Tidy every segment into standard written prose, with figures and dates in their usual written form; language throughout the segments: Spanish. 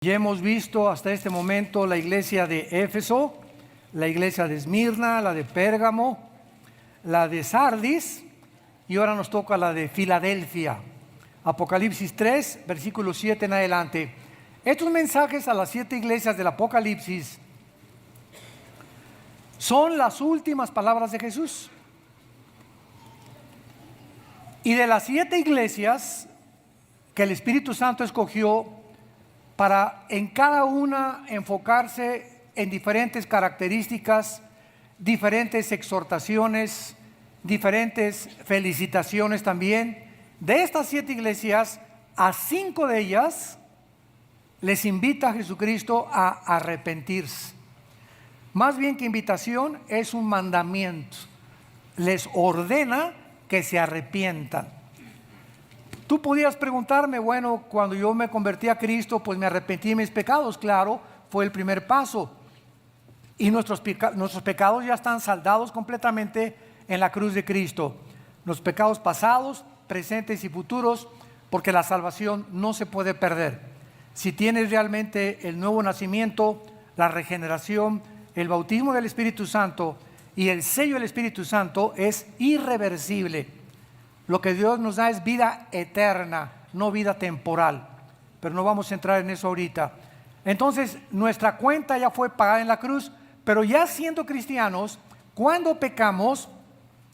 Ya hemos visto hasta este momento la iglesia de Éfeso, la iglesia de Esmirna, la de Pérgamo, la de Sardis y ahora nos toca la de Filadelfia. Apocalipsis 3, versículo 7 en adelante. Estos mensajes a las 7 iglesias del Apocalipsis son las últimas palabras de Jesús. Y de las 7 iglesias que el Espíritu Santo escogió para en cada una enfocarse en diferentes características, diferentes exhortaciones, diferentes felicitaciones también. De estas 7 iglesias, a 5 de ellas les invita a Jesucristo a arrepentirse. Más bien que invitación, es un mandamiento. Les ordena que se arrepientan. Tú podías preguntarme, bueno, cuando yo me convertí a Cristo, pues me arrepentí de mis pecados. Claro, fue el primer paso. Y nuestros pecados ya están saldados completamente en la cruz de Cristo. Los pecados pasados, presentes y futuros, porque la salvación no se puede perder. Si tienes realmente el nuevo nacimiento, la regeneración, el bautismo del Espíritu Santo y el sello del Espíritu Santo, es irreversible. Lo que Dios nos da es vida eterna, no vida temporal. Pero no vamos a entrar en eso ahorita. Entonces, nuestra cuenta ya fue pagada en la cruz, pero ya siendo cristianos, cuando pecamos,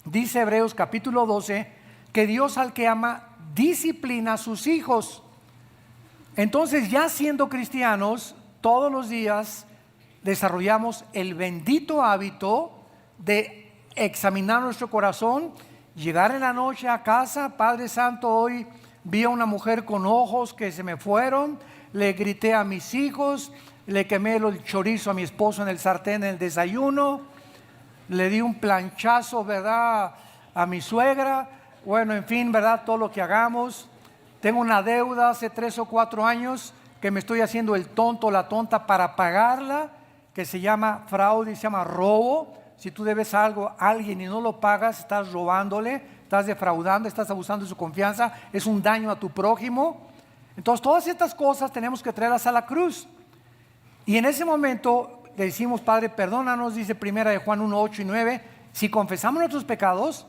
dice Hebreos capítulo 12, que Dios al que ama disciplina a sus hijos. Entonces, ya siendo cristianos, todos los días desarrollamos el bendito hábito de examinar nuestro corazón. Llegar en la noche a casa, Padre Santo, hoy vi a una mujer con ojos que se me fueron, le grité a mis hijos, le quemé el chorizo a mi esposo en el sartén en el desayuno, le di un planchazo, ¿verdad?, a mi suegra. Bueno, en fin, ¿verdad?, todo lo que hagamos. Tengo una deuda hace 3 o 4 años que me estoy haciendo el tonto o la tonta para pagarla, que se llama fraude, se llama robo. Si tú debes algo a alguien y no lo pagas, estás robándole, estás defraudando, estás abusando de su confianza, es un daño a tu prójimo. Entonces todas estas cosas tenemos que traerlas a la cruz. Y en ese momento le decimos, Padre, perdónanos, dice primera de Juan 1, 8 y 9, si confesamos nuestros pecados,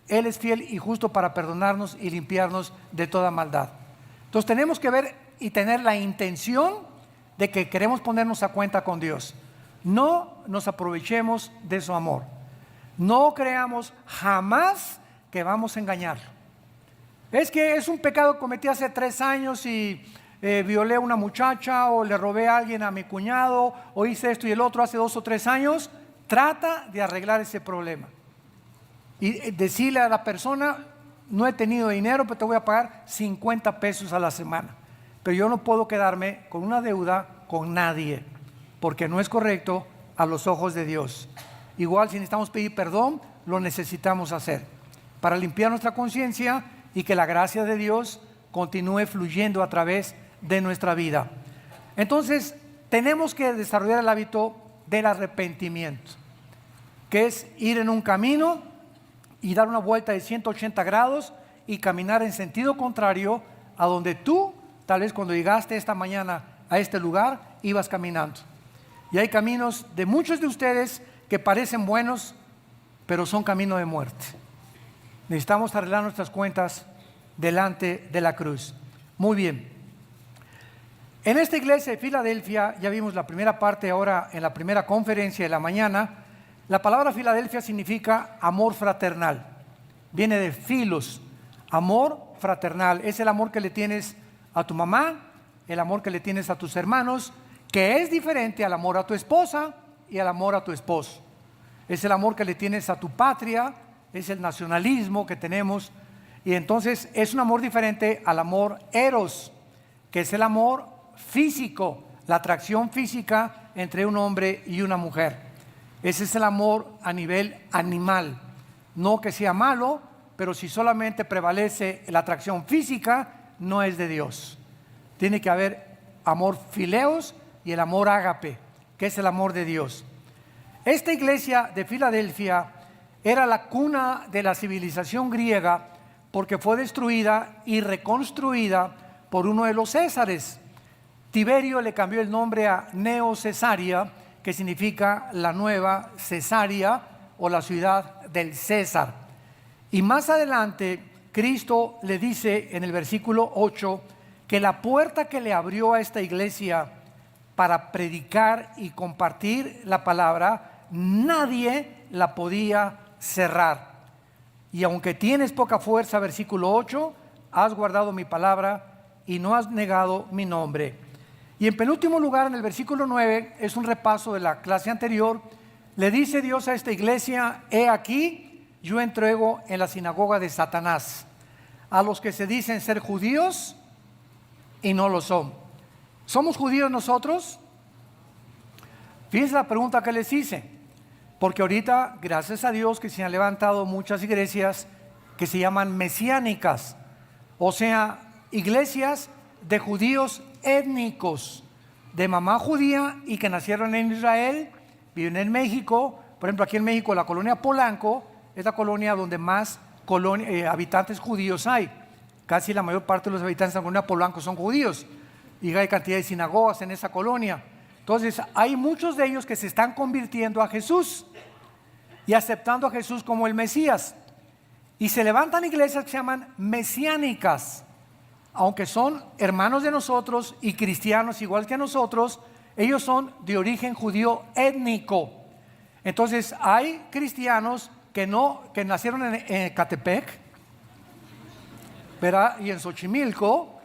Él es fiel y justo para perdonarnos y limpiarnos de toda maldad. Entonces tenemos que ver y tener la intención de que queremos ponernos a cuenta con Dios. No nos aprovechemos de su amor. No creamos jamás que vamos a engañarlo. Es que es un pecado que cometí hace 3 años y violé a una muchacha, o le robé a alguien, a mi cuñado, o hice esto y el otro hace 2 o 3 años. Trata de arreglar ese problema y decirle a la persona, no he tenido dinero, pero te voy a pagar 50 pesos a la semana. Pero yo no puedo quedarme con una deuda con nadie, porque no es correcto a los ojos de Dios. Igual, si necesitamos pedir perdón, lo necesitamos hacer para limpiar nuestra conciencia y que la gracia de Dios continúe fluyendo a través de nuestra vida. Entonces, tenemos que desarrollar el hábito del arrepentimiento, que es ir en un camino y dar una vuelta de 180 grados y caminar en sentido contrario a donde tú, tal vez cuando llegaste esta mañana a este lugar, ibas caminando. Y hay caminos de muchos de ustedes que parecen buenos, pero son camino de muerte. Necesitamos arreglar nuestras cuentas delante de la cruz. Muy bien. En esta iglesia de Filadelfia, ya vimos la primera parte ahora en la primera conferencia de la mañana. La palabra Filadelfia significa amor fraternal. Viene de filos, amor fraternal. Es el amor que le tienes a tu mamá, el amor que le tienes a tus hermanos, que es diferente al amor a tu esposa y al amor a tu esposo. Es el amor que le tienes a tu patria, es el nacionalismo que tenemos, y entonces es un amor diferente al amor eros, que es el amor físico, la atracción física entre un hombre y una mujer. Ese es el amor a nivel animal, no que sea malo, pero si solamente prevalece la atracción física, no es de Dios. Tiene que haber amor fileos y el amor ágape, que es el amor de Dios. Esta iglesia de Filadelfia era la cuna de la civilización griega porque fue destruida y reconstruida por uno de los Césares. Tiberio le cambió el nombre a Neo Cesarea, que significa la nueva Cesarea o la ciudad del César. Y más adelante, Cristo le dice en el versículo 8 que la puerta que le abrió a esta iglesia para predicar y compartir la palabra, nadie la podía cerrar. Y aunque tienes poca fuerza, versículo 8, has guardado mi palabra y no has negado mi nombre. Y en penúltimo lugar, en el versículo 9, es un repaso de la clase anterior. Le dice Dios a esta iglesia: he aquí, yo entrego en la sinagoga de Satanás a los que se dicen ser judíos y no lo son. ¿Somos judíos nosotros? Fíjense la pregunta que les hice, porque ahorita, gracias a Dios, que se han levantado muchas iglesias que se llaman mesiánicas, o sea, iglesias de judíos étnicos, de mamá judía y que nacieron en Israel, viven en México. Por ejemplo, aquí en México la colonia Polanco es la colonia donde más habitantes judíos hay. Casi la mayor parte de los habitantes de la colonia Polanco son judíos y hay cantidad de sinagogas en esa colonia. Entonces hay muchos de ellos que se están convirtiendo a Jesús y aceptando a Jesús como el Mesías, y se levantan iglesias que se llaman mesiánicas. Aunque son hermanos de nosotros y cristianos igual que nosotros, ellos son de origen judío étnico. Entonces hay cristianos que nacieron en Ecatepec, ¿verdad?, y en Xochimilco,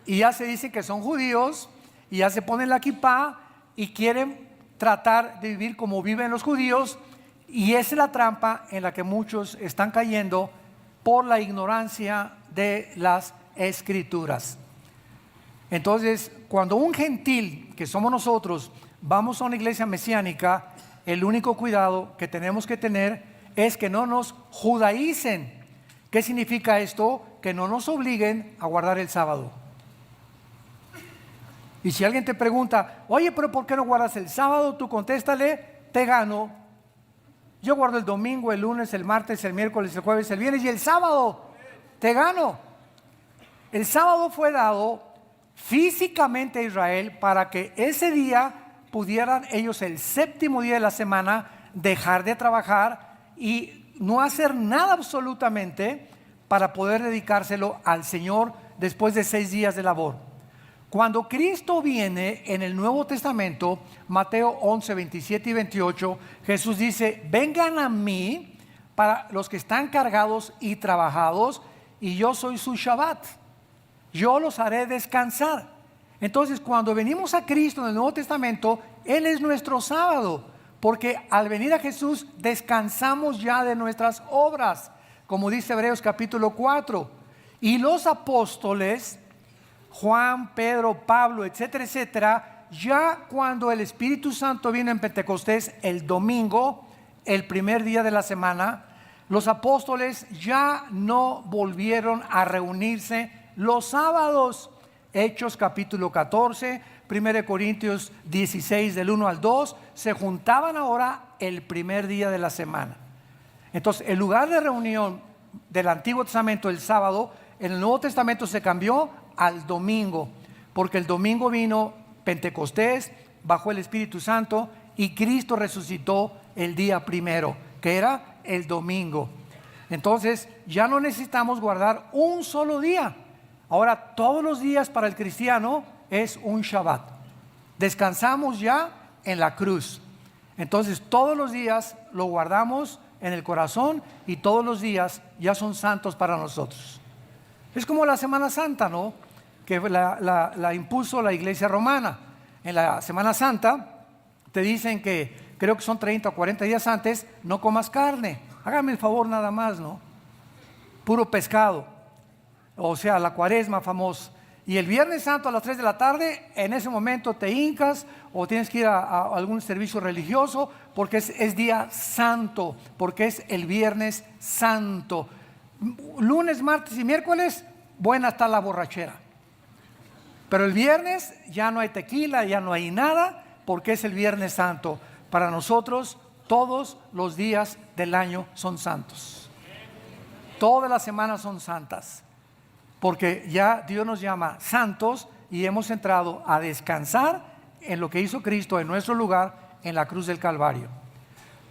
y ya se dice que son judíos y ya se ponen la kipá y quieren tratar de vivir como viven los judíos, y esa es la trampa en la que muchos están cayendo por la ignorancia de las Escrituras. Entonces, cuando un gentil, que somos nosotros, vamos a una iglesia mesiánica, el único cuidado que tenemos que tener es que no nos judaicen. ¿Qué significa esto? Que no nos obliguen a guardar el sábado. Y si alguien te pregunta: oye, pero ¿por qué no guardas el sábado? Tú contéstale: te gano. Yo guardo el domingo, el lunes, el martes, el miércoles, el jueves, el viernes y el sábado. Te gano. El sábado fue dado físicamente a Israel para que ese día pudieran ellos, el séptimo día de la semana, dejar de trabajar y no hacer nada absolutamente para poder dedicárselo al Señor después de 6 días de labor. Cuando Cristo viene en el Nuevo Testamento, Mateo 11, 27 y 28, Jesús dice: vengan a mí para los que están cargados y trabajados, y yo soy su Shabbat. Yo los haré descansar. Entonces, cuando venimos a Cristo en el Nuevo Testamento, Él es nuestro sábado, porque al venir a Jesús descansamos ya de nuestras obras, como dice Hebreos capítulo 4. Y los apóstoles, Juan, Pedro, Pablo, etcétera, etcétera, ya cuando el Espíritu Santo vino en Pentecostés el domingo, el primer día de la semana, los apóstoles ya no volvieron a reunirse los sábados. Hechos capítulo 14, 1 Corintios 16 del 1 al 2, se juntaban ahora el primer día de la semana. Entonces, el lugar de reunión del Antiguo Testamento, el sábado, en el Nuevo Testamento se cambió al domingo, porque el domingo vino Pentecostés, bajó el Espíritu Santo y Cristo resucitó el día primero, que era el domingo. Entonces ya no necesitamos guardar un solo día. Ahora todos los días para el cristiano es un Shabbat. Descansamos ya en la cruz. Entonces todos los días lo guardamos en el corazón y todos los días ya son santos para nosotros. Es como la Semana Santa, ¿no?, que la impuso la Iglesia Romana. En la Semana Santa te dicen que, creo que son 30 o 40 días antes, no comas carne. Hágame el favor nada más, ¿no? Puro pescado. O sea, la Cuaresma famosa. Y el Viernes Santo a las 3 de la tarde, en ese momento te hincas o tienes que ir a algún servicio religioso, porque es día santo, porque es el Viernes Santo. Lunes, martes y miércoles, buena está la borrachera. Pero el viernes ya no hay tequila, ya no hay nada, porque es el Viernes Santo. Para nosotros todos los días del año son santos. Todas las semanas son santas, porque ya Dios nos llama santos y hemos entrado a descansar en lo que hizo Cristo en nuestro lugar en la cruz del Calvario.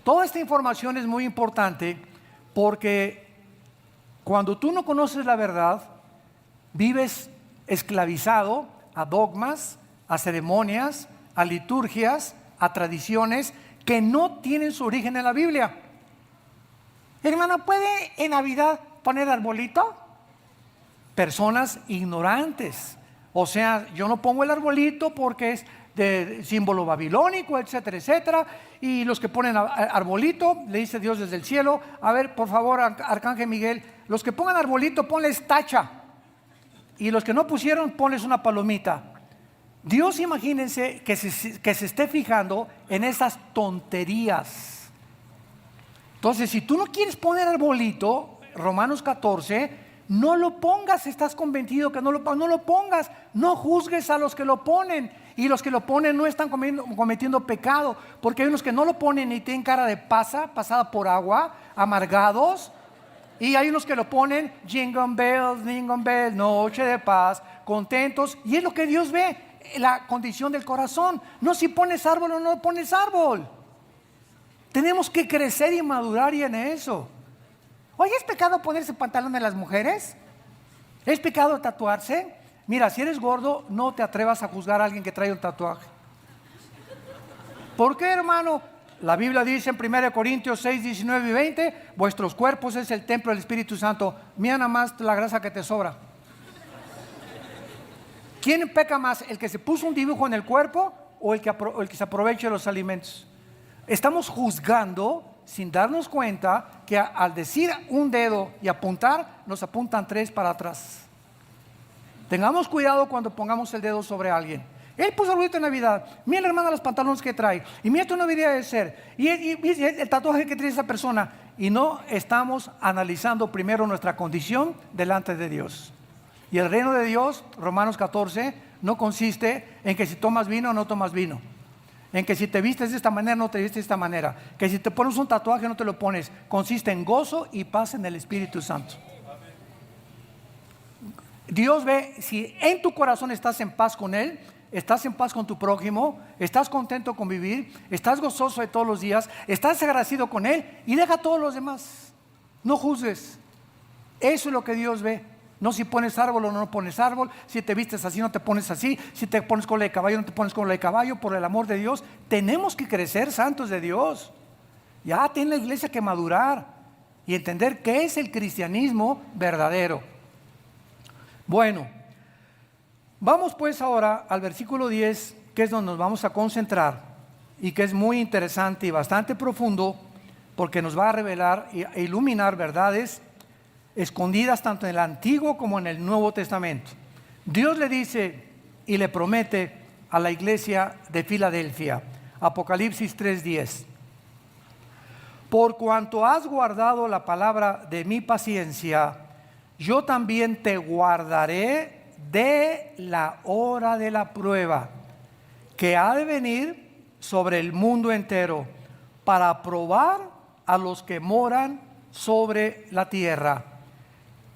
Toda esta información es muy importante porque cuando tú no conoces la verdad, vives esclavizado a dogmas, a ceremonias, a liturgias, a tradiciones que no tienen su origen en la Biblia. Hermano, ¿puede en Navidad poner arbolito? Personas ignorantes. O sea, yo no pongo el arbolito porque es de símbolo babilónico, etcétera, etcétera. Y los que ponen arbolito, le dice Dios desde el cielo: a ver, por favor, Arcángel Miguel, los que pongan arbolito, ponles tacha. Y los que no pusieron, ponles una palomita. Dios, imagínense que se esté fijando en esas tonterías. Entonces, si tú no quieres poner arbolito, Romanos 14, no lo pongas. Estás convencido que no lo pongas. No juzgues a los que lo ponen. Y los que lo ponen no están cometiendo pecado, porque hay unos que no lo ponen y tienen cara de pasada por agua, amargados. Y hay unos que lo ponen jingle bells, noche de paz, contentos. Y es lo que Dios ve, la condición del corazón. No si pones árbol o no pones árbol. Tenemos que crecer y madurar y en eso. Oye, ¿es pecado ponerse pantalón en las mujeres? ¿Es pecado tatuarse? Mira, si eres gordo, no te atrevas a juzgar a alguien que trae un tatuaje. ¿Por qué, hermano? La Biblia dice en 1 Corintios 6, 19 y 20: vuestros cuerpos es el templo del Espíritu Santo. Mira nada más la grasa que te sobra. ¿Quién peca más? ¿El que se puso un dibujo en el cuerpo o el que se aprovecha de los alimentos? Estamos juzgando sin darnos cuenta que al decir un dedo y apuntar, nos apuntan 3 para atrás. Tengamos cuidado cuando pongamos el dedo sobre alguien. Él puso arbolito en Navidad. Mira la hermana los pantalones que trae. Y mira, esto no debería de ser. Y el tatuaje que tiene esa persona. Y no estamos analizando primero nuestra condición delante de Dios. Y el reino de Dios, Romanos 14, no consiste en que si tomas vino o no tomas vino. En que si te vistes de esta manera no te vistes de esta manera. Que si te pones un tatuaje no te lo pones. Consiste en gozo y paz en el Espíritu Santo. Dios ve si en tu corazón estás en paz con Él, estás en paz con tu prójimo, estás contento con vivir, estás gozoso de todos los días, estás agradecido con Él, y deja a todos los demás. No juzgues. Eso es lo que Dios ve. No si pones árbol o no pones árbol, si te vistes así no te pones así, si te pones cola de caballo no te pones cola de caballo. Por el amor de Dios, tenemos que crecer, santos de Dios. Ya tiene la iglesia que madurar y entender qué es el cristianismo verdadero. Bueno, vamos pues ahora al versículo 10, que es donde nos vamos a concentrar y que es muy interesante y bastante profundo, porque nos va a revelar e iluminar verdades escondidas tanto en el Antiguo como en el Nuevo Testamento. Dios le dice y le promete a la iglesia de Filadelfia, Apocalipsis 3:10: por cuanto has guardado la palabra de mi paciencia, yo también te guardaré de la hora de la prueba que ha de venir sobre el mundo entero, para probar a los que moran sobre la tierra.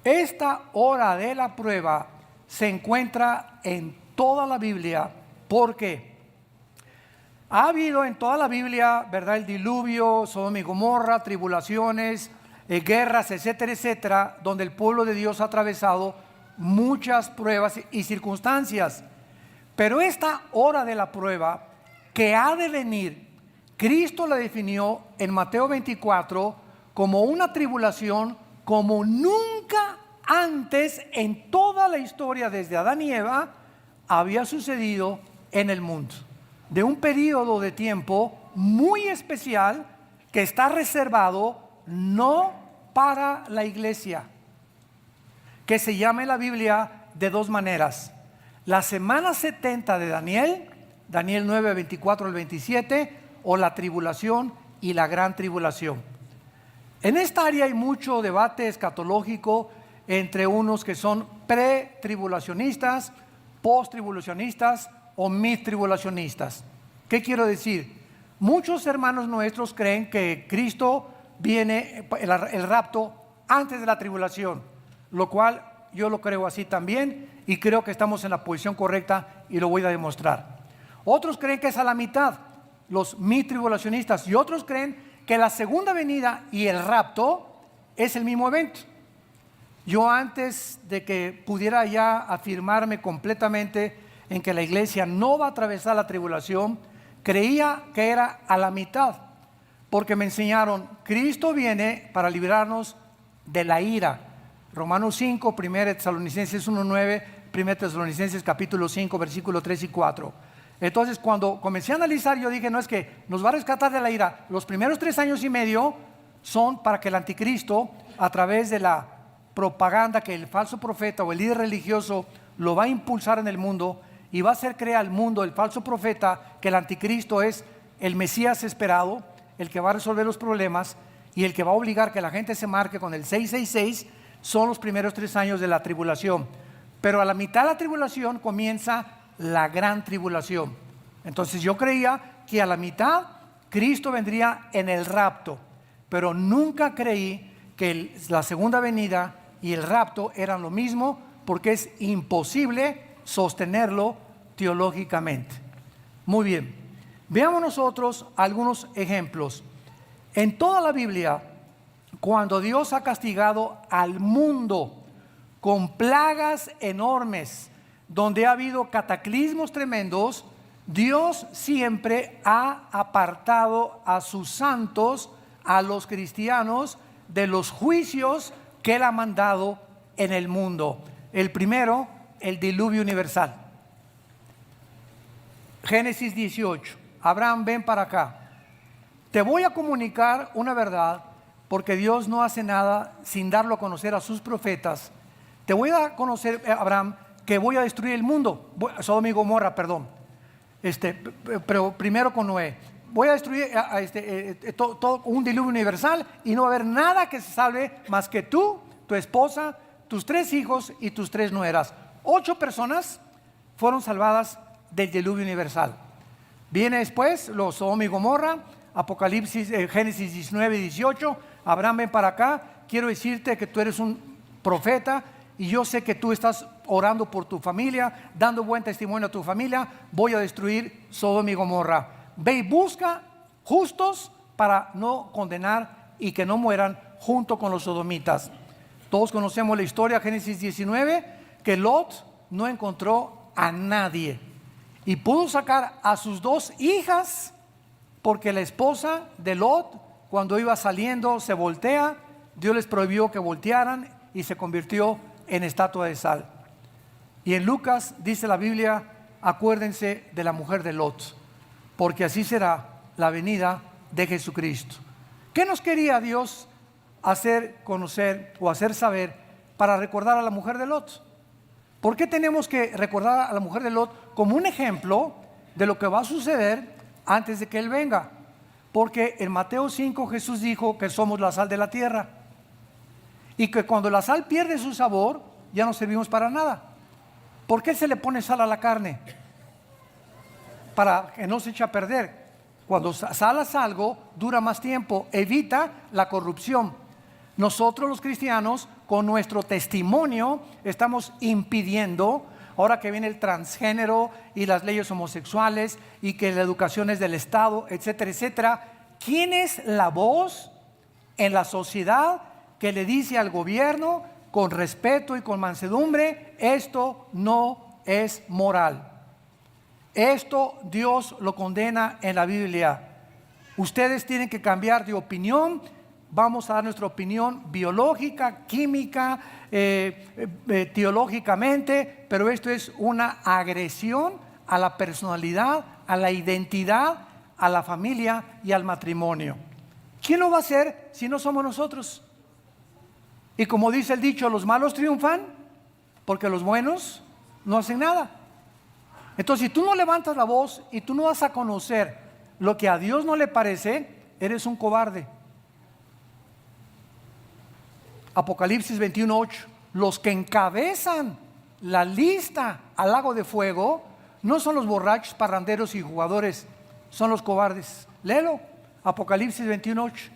Esta hora de la prueba se encuentra en toda la Biblia, porque ha habido en toda la Biblia, ¿verdad?, el diluvio, Sodoma y Gomorra, tribulaciones, guerras, etcétera, etcétera, donde el pueblo de Dios ha atravesado muchas pruebas y circunstancias. Pero esta hora de la prueba que ha de venir, Cristo la definió en Mateo 24 como una tribulación como nunca antes en toda la historia, desde Adán y Eva, había sucedido en el mundo. De un periodo de tiempo muy especial que está reservado no para la iglesia, que se llama en la Biblia de 2 maneras: la semana 70 de Daniel, Daniel 9, 24 al 27, o la tribulación y la gran tribulación. En esta área hay mucho debate escatológico entre unos que son pre-tribulacionistas, post-tribulacionistas o mid-tribulacionistas. ¿Qué quiero decir? Muchos hermanos nuestros creen que Cristo viene, el rapto, antes de la tribulación, lo cual yo lo creo así también, y creo que estamos en la posición correcta y lo voy a demostrar. Otros creen que es a la mitad, los mi-tribulacionistas, y otros creen que la segunda venida y el rapto es el mismo evento. Yo, antes de que pudiera ya afirmarme completamente en que la iglesia no va a atravesar la tribulación, creía que era a la mitad, porque me enseñaron, Cristo viene para librarnos de la ira. Romanos 5, 1 Tesalonicenses 1:9, 1 Tesalonicenses capítulo 5, versículos 3 y 4. Entonces, cuando comencé a analizar, yo dije, no, es que nos va a rescatar de la ira. Los primeros 3 años y medio son para que el anticristo, a través de la propaganda que el falso profeta o el líder religioso lo va a impulsar en el mundo, y va a hacer creer al mundo, el falso profeta, que el anticristo es el Mesías esperado, el que va a resolver los problemas y el que va a obligar que la gente se marque con el 666. Son los primeros 3 años de la tribulación, pero a la mitad de la tribulación comienza la gran tribulación. Entonces yo creía que a la mitad Cristo vendría en el rapto, pero nunca creí que la segunda venida y el rapto eran lo mismo, porque es imposible sostenerlo teológicamente. Muy bien, veamos nosotros algunos ejemplos. En toda la Biblia, cuando Dios ha castigado al mundo con plagas enormes, donde ha habido cataclismos tremendos, Dios siempre ha apartado a sus santos, a los cristianos, de los juicios que Él ha mandado en el mundo. El primero, el diluvio universal. Génesis 18. Abraham, ven para acá. Te voy a comunicar una verdad, porque Dios no hace nada sin darlo a conocer a sus profetas. Te voy a dar a conocer, Abraham, que voy a destruir el mundo. Sodoma y Gomorra, perdón. Pero primero con Noé. Voy a destruir todo un diluvio universal, y no va a haber nada que se salve más que tú, tu esposa, tus 3 hijos y tus 3 nueras. 8 personas fueron salvadas del diluvio universal. Viene después los Sodoma y Gomorra, Apocalipsis, Génesis 19 y 18. Abraham, ven para acá. Quiero decirte que tú eres un profeta, y yo sé que tú estás orando por tu familia, dando buen testimonio a tu familia. Voy a destruir Sodoma y Gomorra. Ve y busca justos para no condenar y que no mueran junto con los sodomitas. Todos conocemos la historia, Génesis 19, que Lot no encontró a nadie y pudo sacar a sus 2 hijas, porque la esposa de Lot, cuando iba saliendo, se voltea. Dios les prohibió que voltearan y se convirtió en estatua de sal. Y en Lucas dice la Biblia, acuérdense de la mujer de Lot, porque así será la venida de Jesucristo. ¿Qué nos quería Dios hacer conocer o hacer saber para recordar a la mujer de Lot? ¿Por qué tenemos que recordar a la mujer de Lot como un ejemplo de lo que va a suceder antes de que Él venga? Porque en Mateo 5 Jesús dijo que somos la sal de la tierra, y que cuando la sal pierde su sabor ya no servimos para nada. ¿Por qué se le pone sal a la carne? Para que no se eche a perder. Cuando salas algo, dura más tiempo, evita la corrupción. Nosotros los cristianos, con nuestro testimonio, estamos impidiendo, ahora que viene el transgénero y las leyes homosexuales, y que la educación es del Estado, etcétera, etcétera. ¿Quién es la voz en la sociedad que le dice al gobierno, con respeto y con mansedumbre, esto no es moral? Esto Dios lo condena en la Biblia. Ustedes tienen que cambiar de opinión. Vamos a dar nuestra opinión biológica, química, teológicamente, pero esto es una agresión a la personalidad, a la identidad, a la familia y al matrimonio. ¿Quién lo va a hacer si no somos nosotros? Y como dice el dicho, los malos triunfan porque los buenos no hacen nada. Entonces, si tú no levantas la voz y tú no vas a conocer lo que a Dios no le parece, eres un cobarde. Apocalipsis 21:8. Los que encabezan la lista al lago de fuego no son los borrachos, parranderos y jugadores, son los cobardes. Léelo, Apocalipsis 21:8.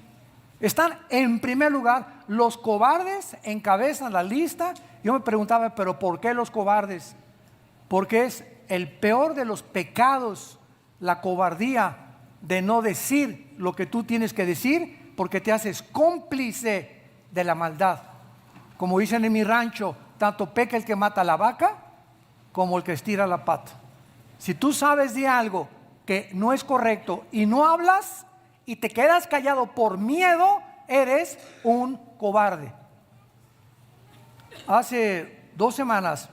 Están en primer lugar. Los cobardes encabezan la lista. Yo me preguntaba, ¿pero por qué los cobardes? Porque es el peor de los pecados, la cobardía de no decir lo que tú tienes que decir, porque te haces cómplice de la maldad. Como dicen en mi rancho, tanto peca el que mata la vaca como el que estira la pata. Si tú sabes de algo que no es correcto y no hablas y te quedas callado por miedo, eres un cobarde. Hace 2 semanas,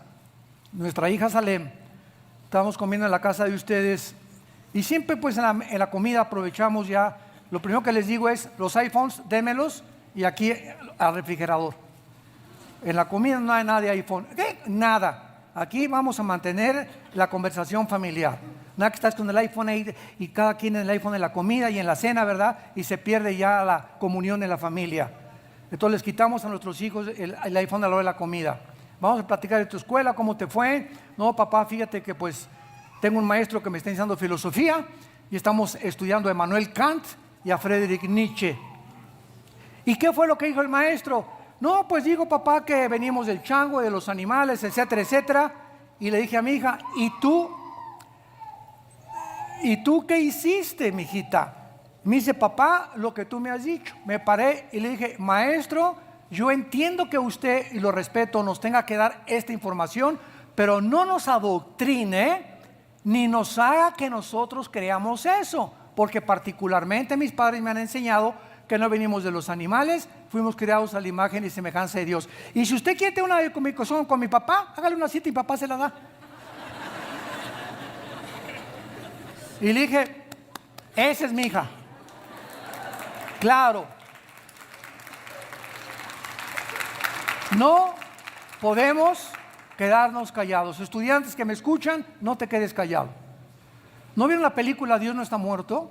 nuestra hija Salem, estábamos comiendo en la casa de ustedes y siempre pues en la comida aprovechamos ya. Lo primero que les digo es, los iPhones, démelos, y aquí al refrigerador. En la comida no hay nada de iPhone. ¿Qué? Nada. Aquí vamos a mantener la conversación familiar. Nada que estás con el iPhone ahí y cada quien en el iPhone en la comida y en la cena, ¿verdad? Y se pierde ya la comunión en la familia. Entonces les quitamos a nuestros hijos el iPhone a la hora de la comida. Vamos a platicar de tu escuela, cómo te fue. No, papá, fíjate que pues tengo un maestro que me está enseñando filosofía y estamos estudiando a Emmanuel Kant y a Friedrich Nietzsche. ¿Y qué fue lo que dijo el maestro? No, pues digo, papá, que venimos del chango, de los animales, etcétera, etcétera. Y le dije a mi hija, ¿y tú qué hiciste, mijita? Me dice, papá, lo que tú me has dicho. Me paré y le dije, maestro, yo entiendo que usted, y lo respeto, nos tenga que dar esta información, pero no nos adoctrine ni nos haga que nosotros creamos eso, porque particularmente mis padres me han enseñado que no venimos de los animales, fuimos creados a la imagen y semejanza de Dios. Y si usted quiere tener una comunicación con mi papá, hágale una cita y papá se la da. Y le dije, esa es mi hija. Claro. No podemos quedarnos callados. Estudiantes que me escuchan, no te quedes callado. ¿No vieron la película Dios no está muerto?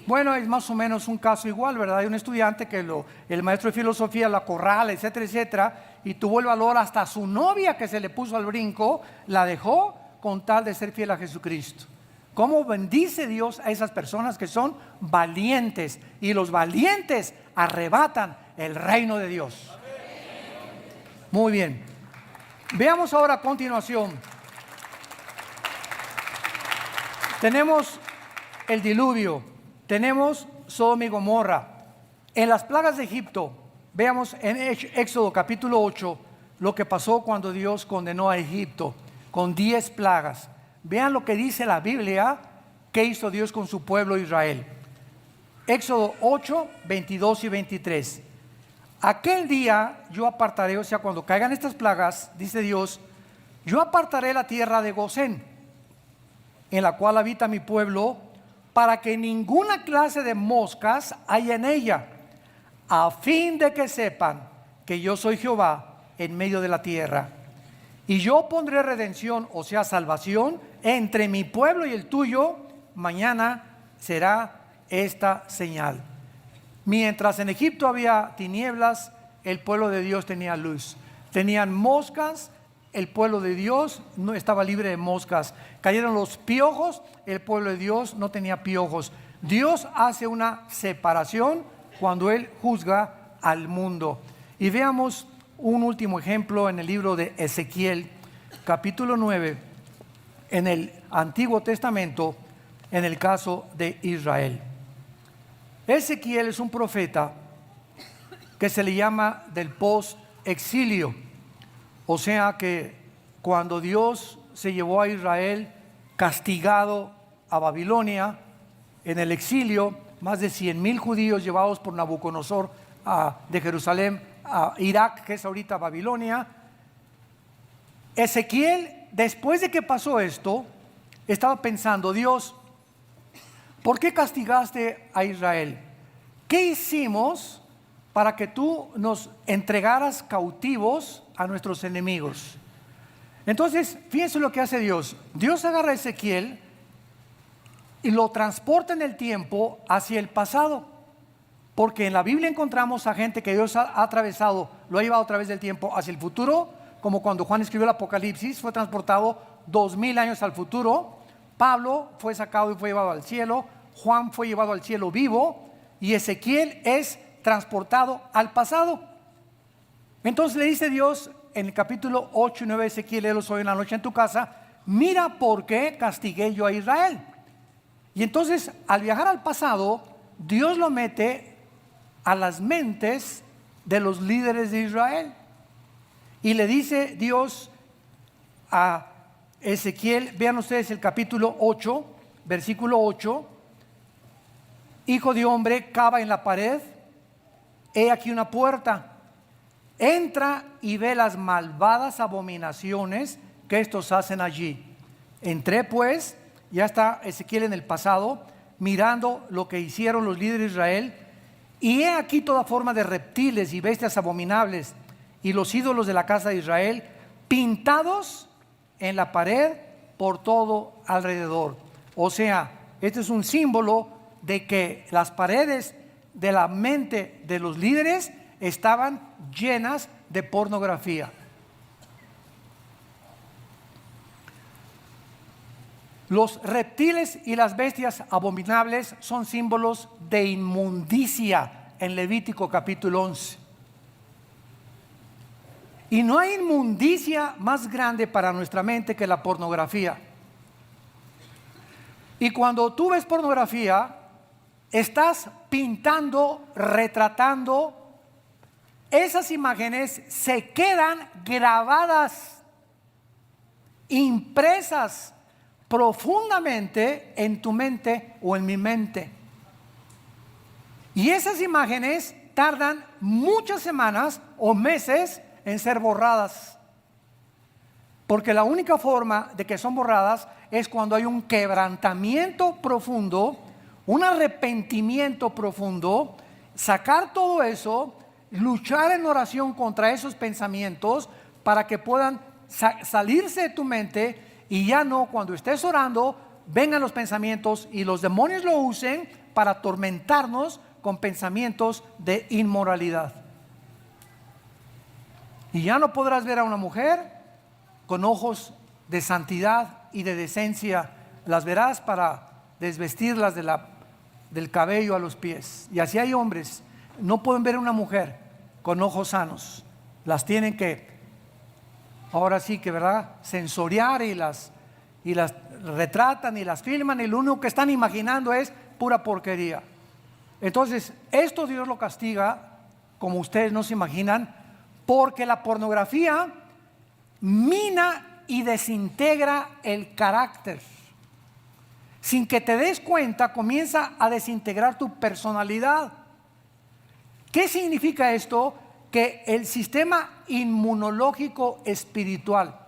Bueno, es más o menos un caso igual, ¿verdad? Hay un estudiante que el maestro de filosofía la acorrala, etcétera, etcétera, y tuvo el valor, hasta su novia que se le puso al brinco, la dejó con tal de ser fiel a Jesucristo. ¿Cómo bendice Dios a esas personas que son valientes? Y los valientes arrebatan el reino de Dios. Muy bien. Veamos ahora a continuación. Tenemos el diluvio, tenemos Sodoma y Gomorra. En las plagas de Egipto, veamos en Éxodo capítulo 8 lo que pasó cuando Dios condenó a Egipto con 10 plagas. Vean lo que dice la Biblia que hizo Dios con su pueblo Israel. Éxodo 8, 22 y 23. Aquel día yo apartaré, o sea, cuando caigan estas plagas, dice Dios, yo apartaré la tierra de Gosén, en la cual habita mi pueblo, para que ninguna clase de moscas haya en ella, a fin de que sepan que yo soy Jehová en medio de la tierra. Y yo pondré redención, o sea, salvación, entre mi pueblo y el tuyo. Mañana será esta señal. Mientras en Egipto había tinieblas, el pueblo de Dios tenía luz. Tenían moscas, el pueblo de Dios no estaba libre de moscas. Cayeron los piojos, el pueblo de Dios no tenía piojos. Dios hace una separación cuando Él juzga al mundo. Y veamos un último ejemplo en el libro de Ezequiel, capítulo 9, en el Antiguo Testamento, en el caso de Israel. Ezequiel es un profeta que se le llama del post-exilio. O sea que cuando Dios se llevó a Israel castigado a Babilonia, en el exilio, más de 100,000 judíos llevados por Nabucodonosor de Jerusalén a Irak, que es ahorita Babilonia. Ezequiel, después de que pasó esto, estaba pensando, Dios, ¿por qué castigaste a Israel? ¿Qué hicimos para que tú nos entregaras cautivos a nuestros enemigos? Entonces, fíjense lo que hace Dios. Dios agarra a Ezequiel y lo transporta en el tiempo hacia el pasado. Porque en la Biblia encontramos a gente que Dios ha atravesado, lo ha llevado a través del tiempo hacia el futuro, como cuando Juan escribió el Apocalipsis, fue transportado 2000 años al futuro. Pablo fue sacado y fue llevado al cielo. Juan fue llevado al cielo vivo. Y Ezequiel es transportado al pasado. Entonces le dice Dios en el capítulo 8 y 9 de Ezequiel, léelos hoy en la noche en tu casa: mira por qué castigué yo a Israel. Y entonces, al viajar al pasado, Dios lo mete a las mentes de los líderes de Israel. Y le dice Dios a Ezequiel, vean ustedes el capítulo 8, versículo 8: hijo de hombre, cava en la pared, he aquí una puerta, entra y ve las malvadas abominaciones que estos hacen allí. Entré pues, ya está Ezequiel en el pasado, mirando lo que hicieron los líderes de Israel, y he aquí toda forma de reptiles y bestias abominables y los ídolos de la casa de Israel pintados en la pared por todo alrededor. O sea, este es un símbolo de que las paredes de la mente de los líderes estaban llenas de pornografía. Los reptiles y las bestias abominables son símbolos de inmundicia en Levítico capítulo 11. Y no hay inmundicia más grande para nuestra mente que la pornografía. Y cuando tú ves pornografía, estás pintando, retratando. Esas imágenes se quedan grabadas, impresas profundamente en tu mente o en mi mente. Y esas imágenes tardan muchas semanas o meses en ser borradas, porque la única forma de que son borradas es cuando hay un quebrantamiento profundo, un arrepentimiento profundo, sacar todo eso, luchar en oración contra esos pensamientos para que puedan salirse de tu mente, y ya no, cuando estés orando, vengan los pensamientos y los demonios lo usen para atormentarnos con pensamientos de inmoralidad. Y ya no podrás ver a una mujer con ojos de santidad y de decencia, las verás para desvestirlas del cabello a los pies. Y así hay hombres, no pueden ver a una mujer con ojos sanos, las tienen que, ahora sí que, ¿verdad?, sensoriar, y las retratan y las filman, y lo único que están imaginando es pura porquería. Entonces, esto Dios lo castiga como ustedes no se imaginan, porque la pornografía mina y desintegra el carácter. Sin que te des cuenta, comienza a desintegrar tu personalidad. ¿Qué significa esto? Que el sistema inmunológico espiritual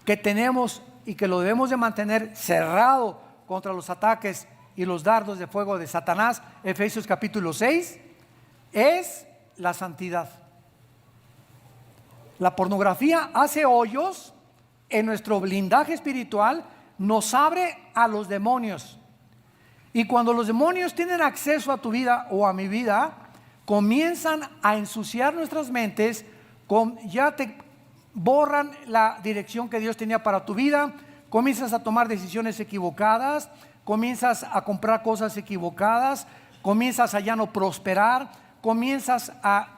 que tenemos y que lo debemos de mantener cerrado contra los ataques y los dardos de fuego de Satanás, Efesios capítulo 6, es la santidad. La pornografía hace hoyos en nuestro blindaje espiritual, nos abre a los demonios. Y cuando los demonios tienen acceso a tu vida o a mi vida, comienzan a ensuciar nuestras mentes, ya te borran la dirección que Dios tenía para tu vida, comienzas a tomar decisiones equivocadas, comienzas a comprar cosas equivocadas, comienzas a ya no prosperar,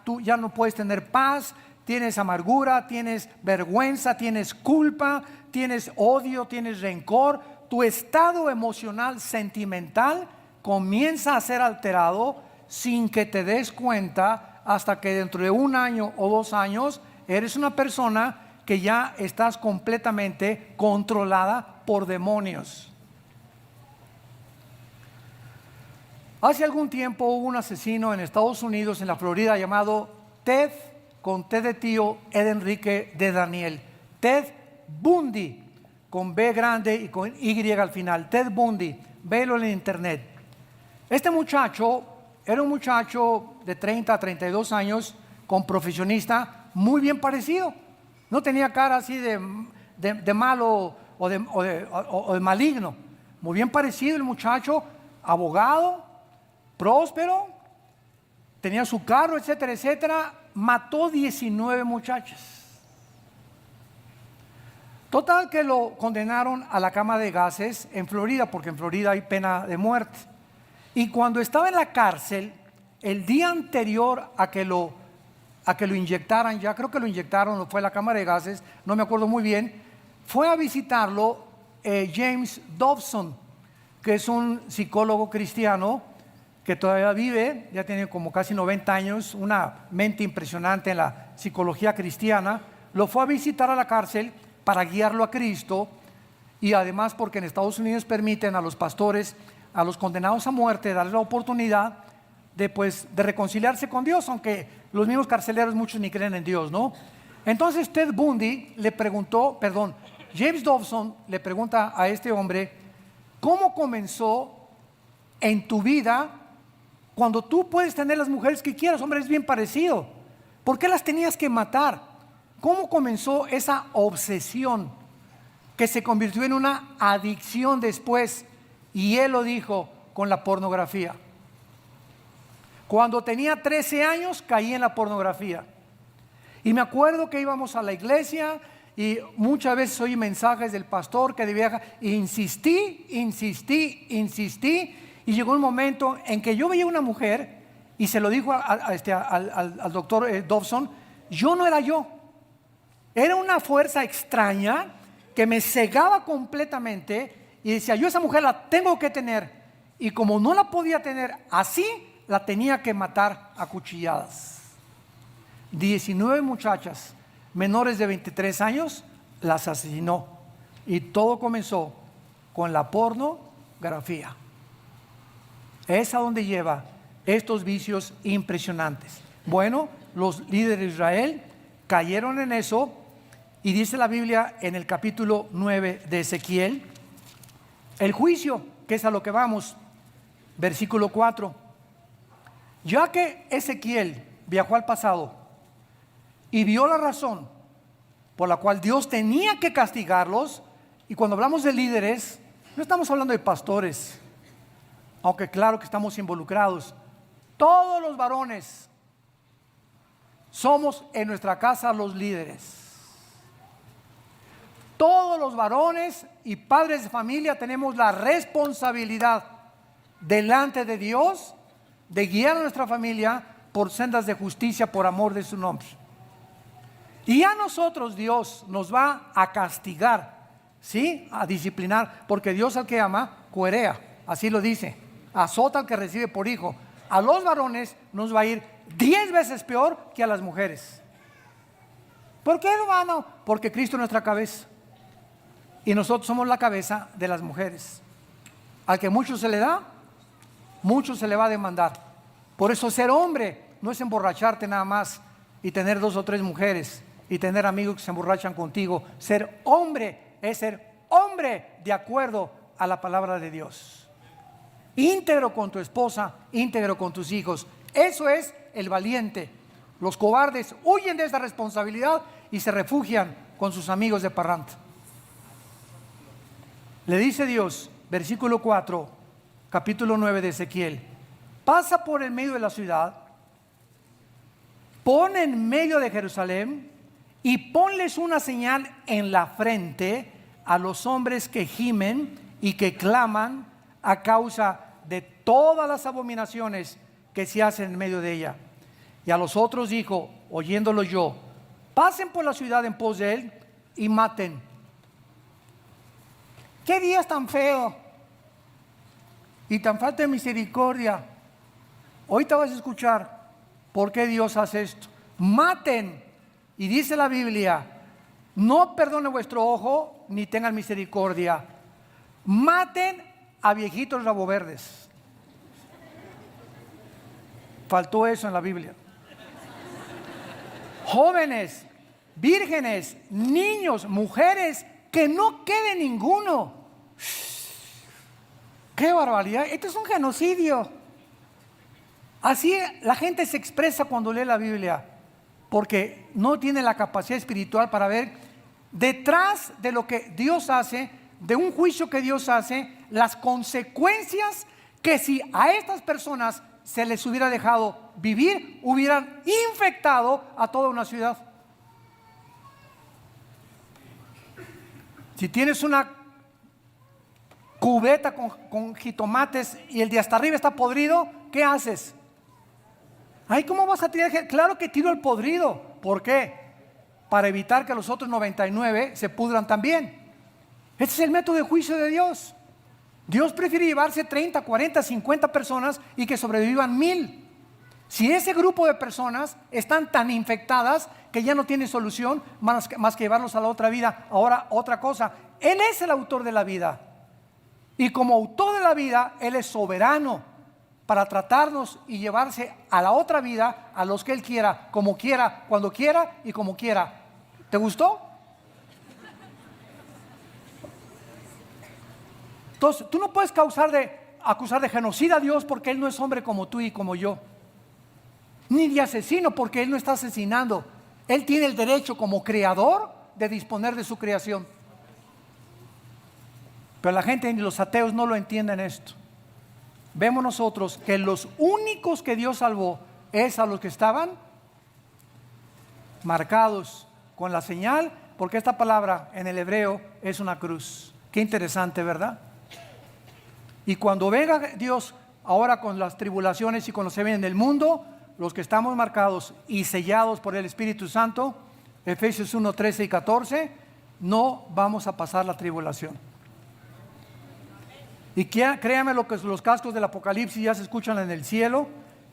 tú ya no puedes tener paz, tienes amargura, tienes vergüenza, tienes culpa, tienes odio, tienes rencor. Tu estado emocional, sentimental, comienza a ser alterado sin que te des cuenta, hasta que dentro de 1 año o 2 años eres una persona que ya estás completamente controlada por demonios. Hace algún tiempo hubo un asesino en Estados Unidos, en la Florida, llamado Ted, con T de tío, Ed Enrique de Daniel, Ted Bundy, con B grande y con Y al final, Ted Bundy. Véelo en internet. Este muchacho era un muchacho de 30 a 32 años, con profesionista, muy bien parecido. No tenía cara así de malo o de maligno. Muy bien parecido el muchacho, abogado, próspero, tenía su carro, etcétera, etcétera. Mató 19 muchachas. Total que lo condenaron a la cama de gases en Florida, porque en Florida hay pena de muerte. Y cuando estaba en la cárcel, el día anterior a que lo inyectaran, ya creo que lo inyectaron, fue a la cámara de gases, no me acuerdo muy bien, fue a visitarlo James Dobson, que es un psicólogo cristiano que todavía vive, ya tiene como casi 90 años, una mente impresionante en la psicología cristiana. Lo fue a visitar a la cárcel para guiarlo a Cristo, y además porque en Estados Unidos permiten a los pastores, a los condenados a muerte, darles la oportunidad de reconciliarse con Dios, aunque los mismos carceleros muchos ni creen en Dios, ¿no? Entonces Ted Bundy James Dobson le pregunta a este hombre: ¿cómo comenzó en tu vida cuando tú puedes tener las mujeres que quieras? Hombre, es bien parecido. ¿Por qué las tenías que matar? ¿Cómo comenzó esa obsesión que se convirtió en una adicción después? Y él lo dijo: con la pornografía. Cuando tenía 13 años caí en la pornografía. Y me acuerdo que íbamos a la iglesia y muchas veces oí mensajes del pastor que debía... Insistí, y llegó un momento en que yo veía una mujer, y se lo dijo al doctor Dobson: yo no era yo. Era una fuerza extraña que me cegaba completamente, y decía: yo esa mujer la tengo que tener, y como no la podía tener así, la tenía que matar a cuchilladas. 19 muchachas menores de 23 años las asesinó, y todo comenzó con la pornografía. Es a donde lleva estos vicios impresionantes. Bueno, los líderes de Israel cayeron en eso, y dice la Biblia en el capítulo 9 de Ezequiel, el juicio, que es a lo que vamos, versículo 4. Ya que Ezequiel viajó al pasado y vio la razón por la cual Dios tenía que castigarlos, y cuando hablamos de líderes, no estamos hablando de pastores, aunque claro que estamos involucrados. Todos los varones somos en nuestra casa los líderes. Todos los varones y padres de familia tenemos la responsabilidad delante de Dios de guiar a nuestra familia por sendas de justicia por amor de su nombre. Y a nosotros Dios nos va a castigar, ¿sí? A disciplinar, porque Dios al que ama, cuerea, así lo dice, azota al que recibe por hijo. A los varones nos va a ir 10 veces peor que a las mujeres. ¿Por qué, hermano? Porque Cristo es nuestra cabeza, y nosotros somos la cabeza de las mujeres. Al que mucho se le da, mucho se le va a demandar. Por eso ser hombre no es emborracharte nada más y tener 2 o 3 mujeres y tener amigos que se emborrachan contigo. Ser hombre es ser hombre de acuerdo a la palabra de Dios. Íntegro con tu esposa, íntegro con tus hijos. Eso es el valiente. Los cobardes huyen de esa responsabilidad y se refugian con sus amigos de parranda. Le dice Dios, versículo 4, capítulo 9 de Ezequiel: pasa por el medio de la ciudad, pon en medio de Jerusalén y ponles una señal en la frente a los hombres que gimen y que claman a causa de todas las abominaciones que se hacen en medio de ella. Y a los otros dijo, oyéndolo yo: pasen por la ciudad en pos de él y maten. ¿Qué día es tan feo y tan falta de misericordia? Hoy te vas a escuchar por qué Dios hace esto. Maten. Y dice la Biblia: no perdone vuestro ojo ni tengan misericordia. Maten a viejitos rabo verdes. Faltó eso en la Biblia. Jóvenes, vírgenes, niños, mujeres, que no quede ninguno. ¡Qué barbaridad! Esto es un genocidio. Así la gente se expresa cuando lee la Biblia, porque no tiene la capacidad espiritual para ver detrás de lo que Dios hace, de un juicio que Dios hace, las consecuencias que si a estas personas se les hubiera dejado vivir, hubieran infectado a toda una ciudad. Si tienes una cubeta con jitomates y el de hasta arriba está podrido, ¿qué haces? Ay, ¿cómo vas a tirar? Claro que tiro el podrido. ¿Por qué? Para evitar que los otros 99 se pudran también. Este es el método de juicio de Dios. Dios prefiere llevarse 30, 40, 50 personas y que sobrevivan 1000. Si ese grupo de personas están tan infectadas que ya no tienen solución más que llevarlos a la otra vida. Ahora, otra cosa, Él es el autor de la vida. Y como autor de la vida, Él es soberano para tratarnos y llevarse a la otra vida a los que Él quiera, como quiera, cuando quiera y como quiera. ¿Te gustó? Entonces, tú no puedes acusar de genocida a Dios porque Él no es hombre como tú y como yo. Ni de asesino porque Él no está asesinando. Él tiene el derecho como creador de disponer de su creación. Pero la gente ni los ateos no lo entienden esto. Vemos nosotros que los únicos que Dios salvó es a los que estaban marcados con la señal, porque esta palabra en el hebreo es una cruz. Qué interesante, ¿verdad? Y cuando venga Dios ahora con las tribulaciones y con los que vienen del mundo, los que estamos marcados y sellados por el Espíritu Santo, Efesios 1, 13 y 14, no vamos a pasar la tribulación. Y créame lo que los cascos del Apocalipsis ya se escuchan en el cielo.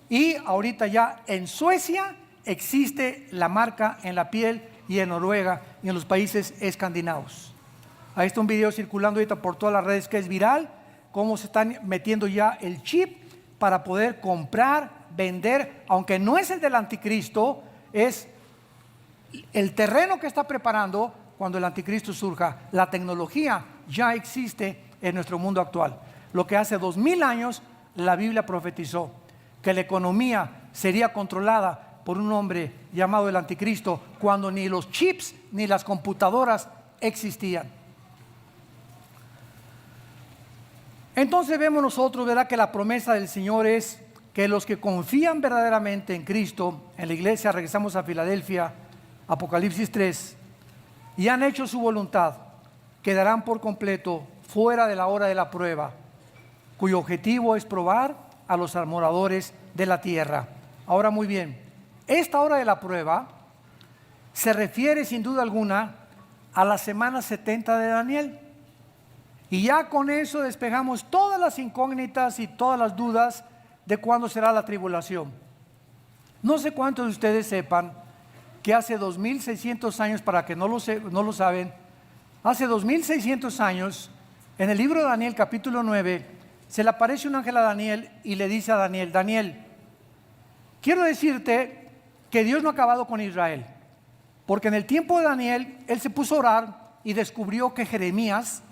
Y ahorita ya en Suecia existe la marca en la piel, y en Noruega y en los países escandinavos. Ahí está un video circulando ahorita por todas las redes que es viral, cómo se están metiendo ya el chip para poder comprar, vender, aunque no es el del anticristo, es el terreno que está preparando cuando el anticristo surja. La tecnología ya existe en nuestro mundo actual. Lo que hace 2000 años la Biblia profetizó, que la economía sería controlada por un hombre llamado el anticristo, cuando ni los chips ni las computadoras existían. Entonces vemos nosotros, ¿verdad?, que la promesa del Señor es que los que confían verdaderamente en Cristo, en la iglesia, regresamos a Filadelfia, Apocalipsis 3, y han hecho su voluntad, quedarán por completo fuera de la hora de la prueba, cuyo objetivo es probar a los moradores de la tierra. Ahora, muy bien, esta hora de la prueba se refiere sin duda alguna a la semana 70 de Daniel. Y ya con eso despejamos todas las incógnitas y todas las dudas de cuándo será la tribulación. No sé cuántos de ustedes sepan que hace 2600 años, para que no lo saben, hace 2600 años, en el libro de Daniel capítulo 9, se le aparece un ángel a Daniel y le dice a Daniel: Daniel, quiero decirte que Dios no ha acabado con Israel, porque en el tiempo de Daniel, él se puso a orar y descubrió que Jeremías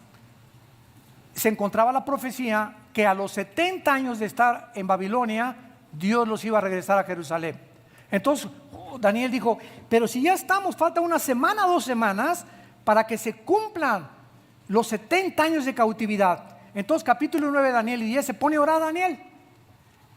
se encontraba la profecía que a los 70 años de estar en Babilonia, Dios los iba a regresar a Jerusalén. Entonces Daniel dijo: pero si ya estamos, falta una semana, 2 semanas para que se cumplan los 70 años de cautividad. Entonces capítulo 9 de Daniel y 10 se pone a orar a Daniel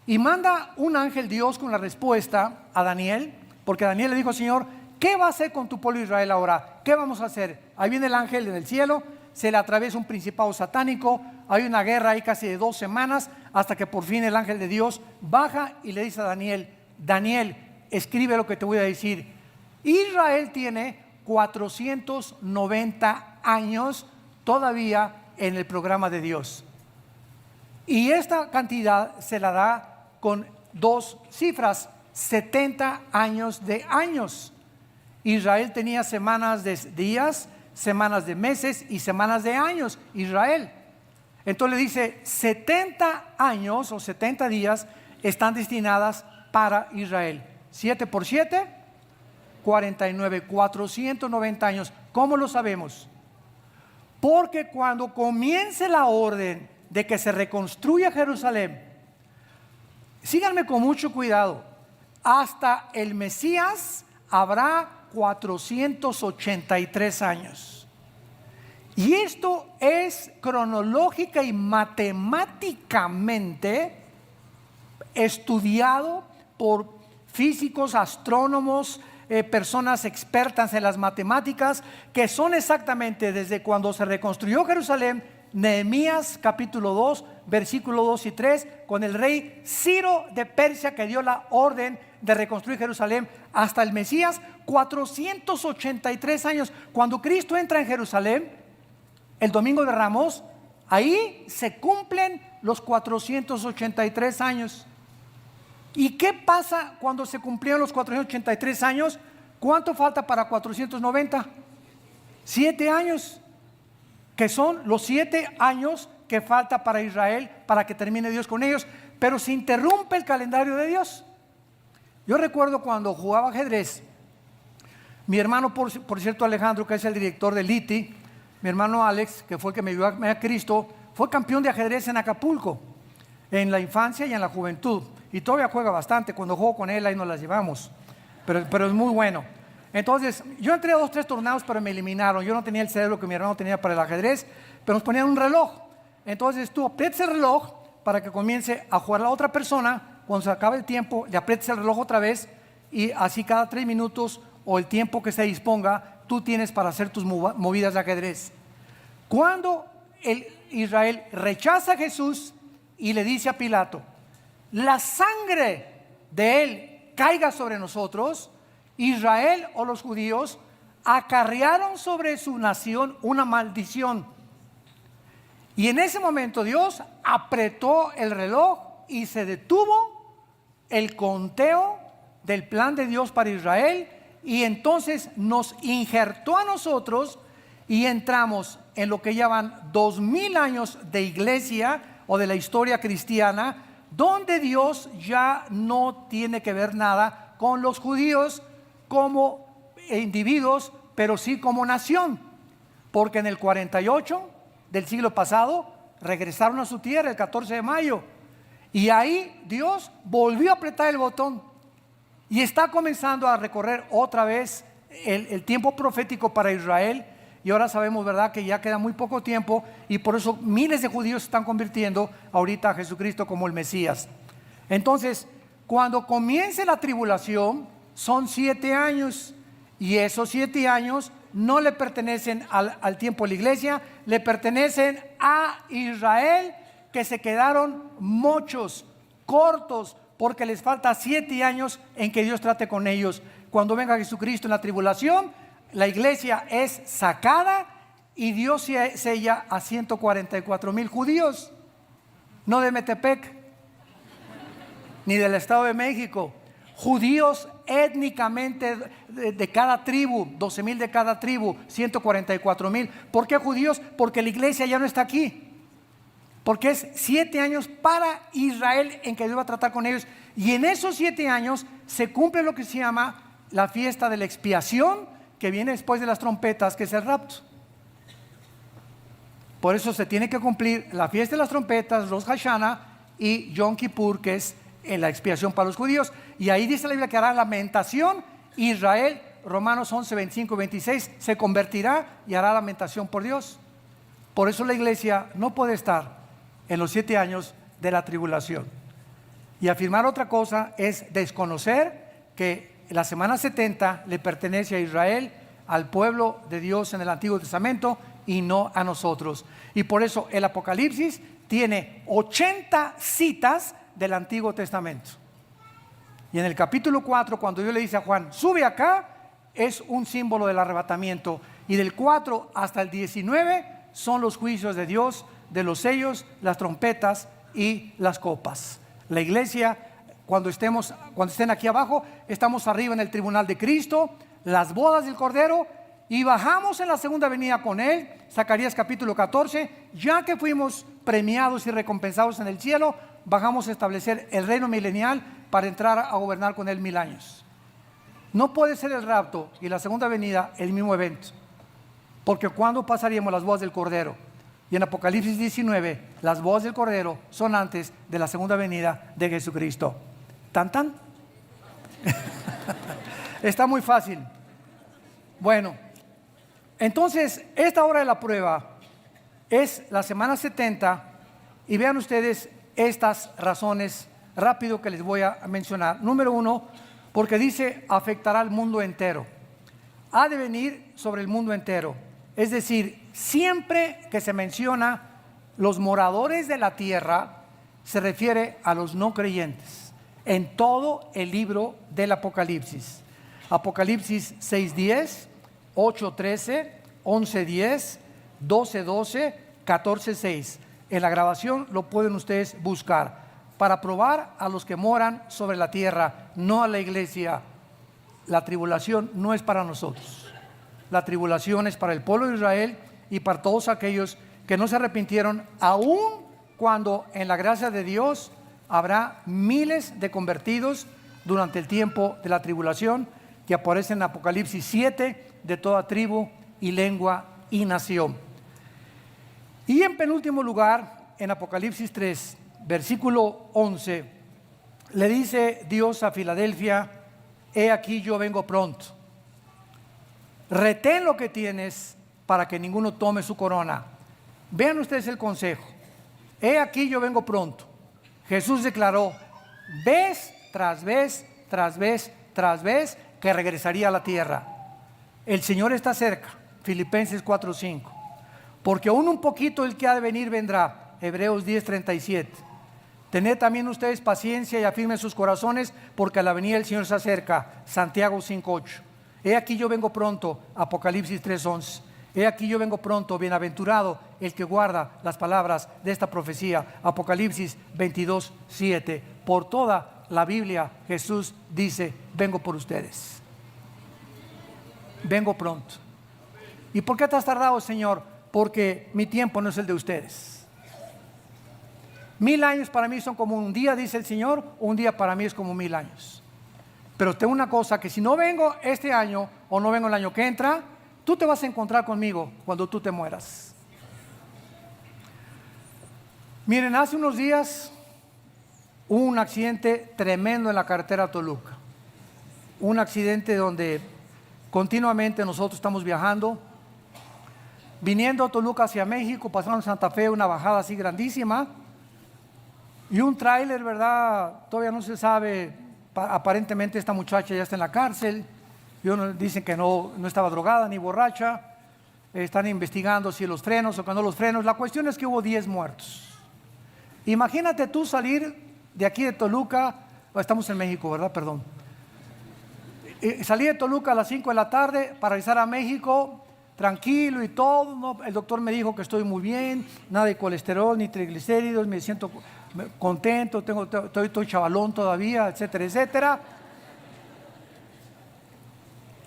y manda un ángel Dios con la respuesta a Daniel, porque Daniel le dijo: Señor, ¿qué va a hacer con tu pueblo Israel ahora? ¿Qué vamos a hacer? Ahí viene el ángel en el cielo, se le atraviesa un principado satánico, hay una guerra ahí casi de 2 semanas, hasta que por fin el ángel de Dios baja y le dice a Daniel: Daniel, escribe lo que te voy a decir. Israel tiene 490 años todavía en el programa de Dios. Y esta cantidad se la da con 2 cifras, 70 años de años. Israel tenía semanas de días, semanas de meses y semanas de años, Israel. Entonces le dice: 70 años o 70 días están destinadas para Israel. 7 por 7, 49, 490 años. ¿Cómo lo sabemos? Porque cuando comience la orden de que se reconstruya Jerusalén, síganme con mucho cuidado, hasta el Mesías habrá 483 años. Y esto es cronológica y matemáticamente estudiado por físicos, astrónomos, personas expertas en las matemáticas, que son exactamente desde cuando se reconstruyó Jerusalén, Nehemías capítulo 2, versículos 2 y 3, con el rey Ciro de Persia, que dio la orden de reconstruir Jerusalén, hasta el Mesías, 483 años. Cuando Cristo entra en Jerusalén, el domingo de Ramos, ahí se cumplen los 483 años. ¿Y qué pasa cuando se cumplieron los 483 años? ¿Cuánto falta para 490? 7 años, que son los 7 años que falta para Israel para que termine Dios con ellos, pero se interrumpe el calendario de Dios. Yo recuerdo cuando jugaba ajedrez, mi hermano, por cierto, Alejandro, que es el director del ITI, mi hermano Alex, que fue el que me ayudó a Cristo, fue campeón de ajedrez en Acapulco, en la infancia y en la juventud, y todavía juega bastante. Cuando juego con él ahí nos las llevamos, pero es muy bueno. Entonces yo entré a 2 o 3 torneos, pero me eliminaron. Yo no tenía el cerebro que mi hermano tenía para el ajedrez, pero nos ponían un reloj. Entonces tú aprietas el reloj para que comience a jugar la otra persona. Cuando se acabe el tiempo, le aprietas el reloj otra vez, y así cada 3 minutos o el tiempo que se disponga, tú tienes para hacer tus movidas de ajedrez. Cuando Israel rechaza a Jesús y le dice a Pilato: la sangre de él caiga sobre nosotros, Israel o los judíos acarrearon sobre su nación una maldición. Y en ese momento Dios apretó el reloj y se detuvo el conteo del plan de Dios para Israel, y entonces nos injertó a nosotros y entramos en lo que llaman 2000 años de iglesia o de la historia cristiana, donde Dios ya no tiene que ver nada con los judíos como individuos, pero sí como nación, porque en el 48 del siglo pasado regresaron a su tierra el 14 de mayo, y ahí Dios volvió a apretar el botón y está comenzando a recorrer otra vez el tiempo profético para Israel. Y ahora sabemos, ¿verdad?, que ya queda muy poco tiempo, y por eso miles de judíos se están convirtiendo ahorita a Jesucristo como el Mesías. Entonces, cuando comience la tribulación, son 7 años, y esos 7 años no le pertenecen al tiempo de la iglesia, le pertenecen a Israel, que se quedaron muchos, cortos, porque les falta 7 años en que Dios trate con ellos. Cuando venga Jesucristo en la tribulación, la iglesia es sacada y Dios sella a 144,000 judíos, no de Metepec ni del Estado de México, judíos étnicamente de cada tribu, 12,000 de cada tribu, 144,000. ¿Por qué judíos? Porque la iglesia ya no está aquí, porque es 7 años para Israel en que Dios va a tratar con ellos, y en esos 7 años se cumple lo que se llama la fiesta de la expiación, que viene después de las trompetas, que es el rapto. Por eso se tiene que cumplir la fiesta de las trompetas, Rosh Hashanah, y Yom Kippur, que es en la expiación para los judíos. Y ahí dice la Biblia que hará lamentación. Israel, Romanos 11, 25 y 26, se convertirá y hará lamentación por Dios. Por eso la iglesia no puede estar en los 7 años de la tribulación. Y afirmar otra cosa es desconocer que la semana 70 le pertenece a Israel, al pueblo de Dios en el Antiguo Testamento, y no a nosotros. Y por eso el Apocalipsis tiene 80 citas del Antiguo Testamento. Y en el capítulo 4, cuando Dios le dice a Juan: sube acá, es un símbolo del arrebatamiento. Y del 4 hasta el 19 son los juicios de Dios, de los sellos, las trompetas y las copas. La iglesia, cuando estén aquí abajo, estamos arriba en el tribunal de Cristo, las bodas del Cordero, y bajamos en la segunda venida con Él. Zacarías capítulo 14, ya que fuimos premiados y recompensados en el cielo, bajamos a establecer el reino milenial para entrar a gobernar con Él 1000 años. No puede ser el rapto y la segunda venida el mismo evento, porque ¿cuándo pasaríamos las bodas del Cordero? Y en Apocalipsis 19, las bodas del Cordero son antes de la segunda venida de Jesucristo. ¿Tan tan? Está muy fácil. Bueno, entonces esta hora de la prueba es la semana 70, y vean ustedes estas razones rápido que les voy a mencionar. Número 1, porque dice afectará al mundo entero. Ha de venir sobre el mundo entero. Es decir, siempre que se menciona los moradores de la tierra se refiere a los no creyentes en todo el libro del Apocalipsis. Apocalipsis 6:10, 8:13, 11:10, 12:12, 14:6. En la grabación lo pueden ustedes buscar para probar a los que moran sobre la tierra, no a la iglesia. La tribulación no es para nosotros. La tribulación es para el pueblo de Israel y para todos aquellos que no se arrepintieron, aun cuando en la gracia de Dios habrá miles de convertidos durante el tiempo de la tribulación, que aparece en Apocalipsis 7, de toda tribu y lengua y nación. Y en penúltimo lugar, en Apocalipsis 3, versículo 11, le dice Dios a Filadelfia: he aquí yo vengo pronto. Retén lo que tienes para que ninguno tome su corona. Vean ustedes el consejo. He aquí yo vengo pronto. Jesús declaró vez tras vez, tras vez, tras vez, que regresaría a la tierra. El Señor está cerca. Filipenses 4:5. Porque aún un poquito el que ha de venir vendrá. Hebreos 10:37. Tened también ustedes paciencia y afirmen sus corazones, porque a la venida del Señor se acerca. Santiago 5:8. He aquí yo vengo pronto. Apocalipsis 3:11. He aquí yo vengo pronto, bienaventurado el que guarda las palabras de esta profecía. Apocalipsis 22:7. Por toda la Biblia Jesús dice: vengo por ustedes. Vengo pronto. ¿Y por qué te has tardado, Señor? Porque mi tiempo no es el de ustedes. 1000 años para mí son como un día, dice el Señor. Un día para mí es como 1000 años. Pero tengo una cosa, que si no vengo este año o no vengo el año que entra, tú te vas a encontrar conmigo cuando tú te mueras. Miren, hace unos días hubo un accidente tremendo en la carretera a Toluca. Un accidente donde continuamente nosotros estamos viajando, viniendo a Toluca hacia México, pasando Santa Fe, una bajada así grandísima, y un tráiler, ¿verdad? Todavía no se sabe, aparentemente esta muchacha ya está en la cárcel. Dicen que no estaba drogada ni borracha. Están investigando si los frenos o que no los frenos. La cuestión es que hubo 10 muertos. Imagínate tú salir de aquí de Toluca, estamos en México, ¿verdad? Perdón. Salí de Toluca a las 5 de la tarde para regresar a México, tranquilo y todo, ¿no? El doctor me dijo que estoy muy bien, nada de colesterol ni triglicéridos, me siento contento, estoy chavalón todavía, etcétera, etcétera.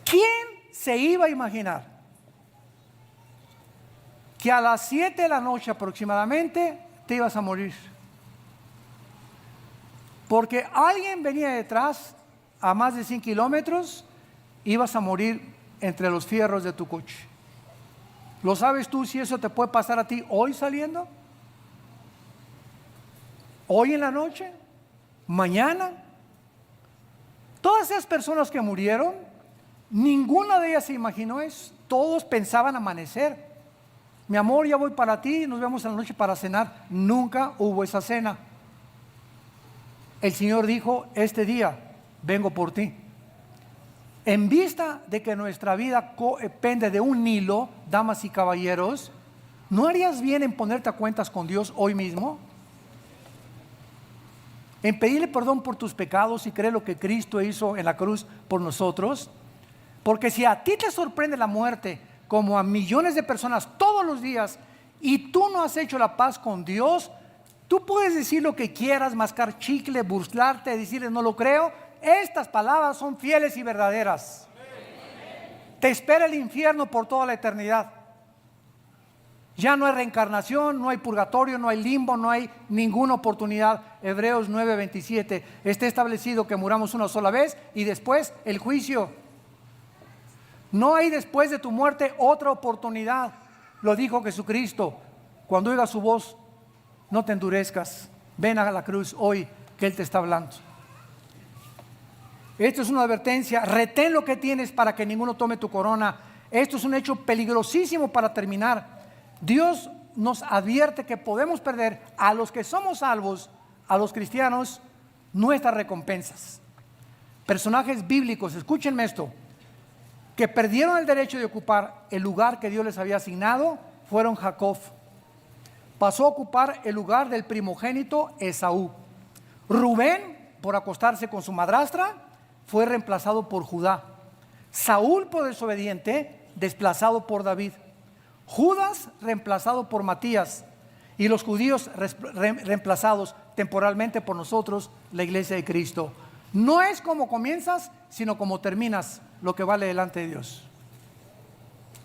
¿Quién se iba a imaginar que a las 7 de la noche aproximadamente te ibas a morir? Porque alguien venía detrás a más de 100 kilómetros, ibas a morir entre los fierros de tu coche. ¿Lo sabes tú si eso te puede pasar a ti hoy saliendo? ¿Hoy en la noche? ¿Mañana? Todas esas personas que murieron, ninguna de ellas se imaginó eso. Todos pensaban amanecer. Mi amor, ya voy para ti, nos vemos en la noche para cenar. Nunca hubo esa cena. El Señor dijo: este día vengo por ti. En vista de que nuestra vida pende de un hilo, damas y caballeros, ¿no harías bien en ponerte a cuentas con Dios hoy mismo? En pedirle perdón por tus pecados y creer lo que Cristo hizo en la cruz por nosotros. Porque si a ti te sorprende la muerte, como a millones de personas todos los días, y tú no has hecho la paz con Dios, tú puedes decir lo que quieras, mascar chicle, burlarte, decirle no lo creo. Estas palabras son fieles y verdaderas. Te espera el infierno por toda la eternidad. Ya no hay reencarnación, no hay purgatorio, no hay limbo, no hay ninguna oportunidad. Hebreos 9:27. Está establecido que muramos una sola vez y después el juicio. No hay después de tu muerte otra oportunidad. Lo dijo Jesucristo: cuando oigas su voz, no te endurezcas. Ven a la cruz hoy, que Él te está hablando. Esto es una advertencia. Retén lo que tienes para que ninguno tome tu corona. Esto es un hecho peligrosísimo para terminar. Dios nos advierte que podemos perder, a los que somos salvos, a los cristianos, nuestras recompensas. Personajes bíblicos, escúchenme esto, que perdieron el derecho de ocupar el lugar que Dios les había asignado, fueron Jacob, pasó a ocupar el lugar del primogénito Esaú. Rubén, por acostarse con su madrastra, fue reemplazado por Judá. Saúl, por desobediente, desplazado por David. Judas, reemplazado por Matías. Y los judíos reemplazados temporalmente por nosotros, la iglesia de Cristo. No es como comienzas, sino como terminas lo que vale delante de Dios.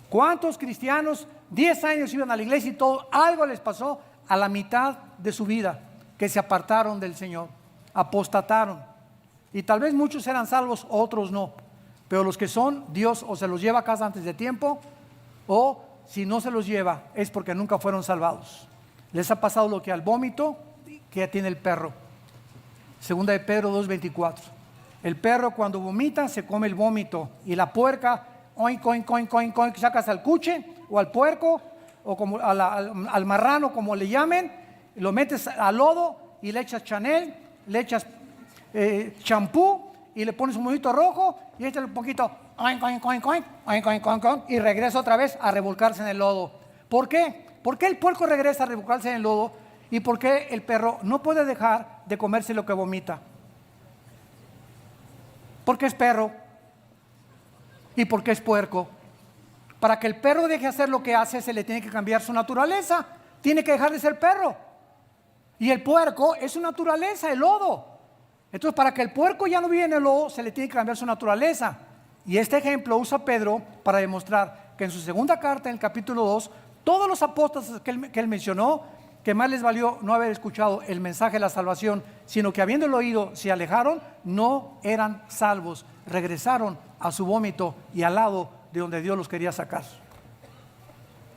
¿Cuántos cristianos 10 años iban a la iglesia y todo, algo les pasó a la mitad de su vida, que se apartaron del Señor, apostataron? Y tal vez muchos eran salvos, otros no. Pero los que son, Dios o se los lleva a casa antes de tiempo, o si no se los lleva, es porque nunca fueron salvados. Les ha pasado lo que al vómito que tiene el perro. Segunda de Pedro 2:24. El perro cuando vomita se come el vómito, y la puerca, oink, oink, oink, oink, oink, sacas al cuche o al puerco o como al marrano, como le llamen, lo metes al lodo y le echas Chanel, le echas champú y le pones un mojito rojo y échale un poquito oink, oink, oink, oink, oink, oink, oink, oink, y regresa otra vez a revolcarse en el lodo. ¿Por qué? ¿Por qué el puerco regresa a revolcarse en el lodo? ¿Y por qué el perro no puede dejar de comerse lo que vomita? Porque es perro y porque es puerco. Para que el perro deje de hacer lo que hace, se le tiene que cambiar su naturaleza. Tiene que dejar de ser perro. Y el puerco es su naturaleza, el lodo. Entonces, para que el puerco ya no viva en el lodo, se le tiene que cambiar su naturaleza. Y este ejemplo usa Pedro para demostrar que en su segunda carta, en el capítulo 2, todos los apóstoles que él mencionó, que más les valió no haber escuchado el mensaje de la salvación, sino que habiéndolo oído se alejaron, no eran salvos, regresaron a su vómito y al lado de donde Dios los quería sacar.